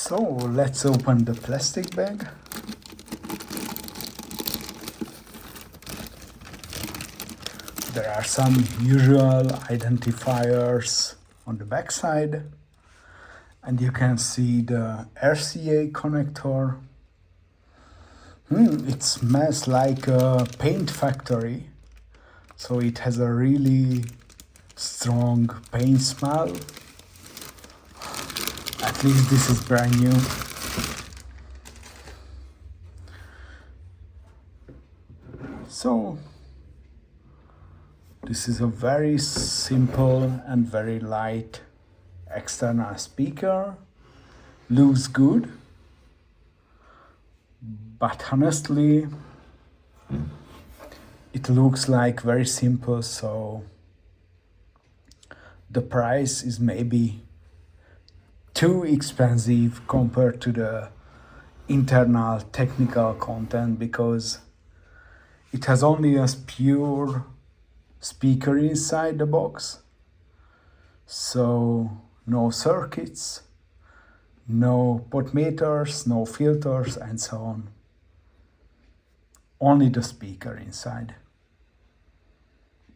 So let's open the plastic bag. There are some usual identifiers on the back side, and you can see the RCA connector. It smells like a paint factory, so it has a really strong paint smell. At least this is brand new. So this is a very simple and very light external speaker. Looks good, but honestly it looks like very simple, so the price is maybe too expensive compared to the internal technical content, because it has only a pure speaker inside the box, so no circuits, no potmeters, no filters, and so on. Only the speaker inside.